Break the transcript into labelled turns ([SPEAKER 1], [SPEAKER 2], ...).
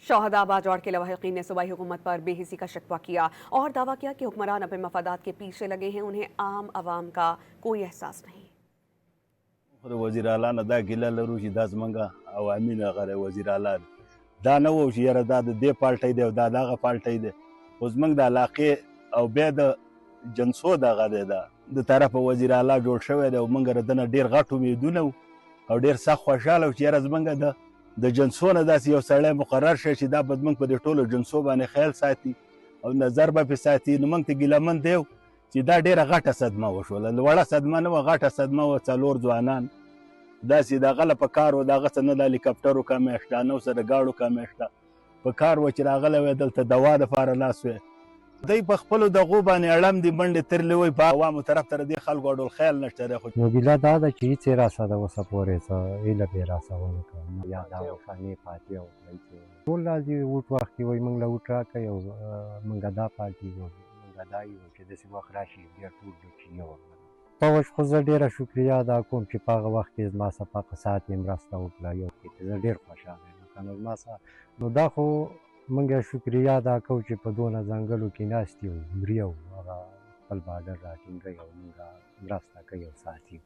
[SPEAKER 1] शहादाबाद जौड़ के लवाहिकीन ने सूबाई हुकूमत पर बेहिसी का शिकवा किया और दावा किया कि हुक्मरान अपने मफादात के पीछे लगे हैं, उन्हें आम आवाम का कोई एहसास नहीं।
[SPEAKER 2] वजीर आला ने दा गिला लरू چې دا زمونږ عوامي هغه وزیر اعلی دا نه و چې یاره دا د دې پالټۍ دی او دا دغه پالټۍ دی، خو زمونږ د علاقې او بیا د جنسو دغه دی د طرفه وزیر اعلی جوړ شوی دی او موږ د نه ډېر غټ امیدونه وو او ډېر سخت خوشحاله وو چې یاره زمونږ د جنسو نه داسې یو سړی مقرر شي چې دا به زمونږ په دې ټولو جنسو باندې خیال ساتي او نظر به پرې ساتي. نو موږ ته ګیلهمن دی چې دا ډېره غټه صدمه وشوله، لوړه صدمه نه وه، غټه صدمه وه. څلور ځوانان داسې د هغه له په کار و، د هغه څه نه د هلیکاپټرو کمې شته، نه ورسره ګاړو کمې شته، په کار و چې راغلی وی دلته دوا دپاره لاس وی. دوی په خپلو دغو باندې اړم دي منډې ترلې وی، په عوامو طرف ته د دې خلکو اډول خیال نشته دی. خو
[SPEAKER 3] نو ګیله دا ده چې هېڅ یې راسره اوسه پورې څه هیله بې راسه ونه کړه، یا دا وفانې پارټي او ټول راځي ووټ وخت کې وایي موږ له ووټ راکړئ او موږ دا پارټي یو، موږ دا یو، چې داسې وخت راشي بیا ټول چې یو. پوه خو زه ډېره شکریا ادا کوم چې په هغه وخت کې زما څه په ساعت یې مرسته وکړه، یو کې زه ډېر خوشحاله یم. که نو زما څه نو دا خو موږ شکریا ادا کوو چې په دونه ځنګلو کې ناست یو، مري او هغه خپل بارډر راټینګوي او موږ مرسته کوي او ساتي.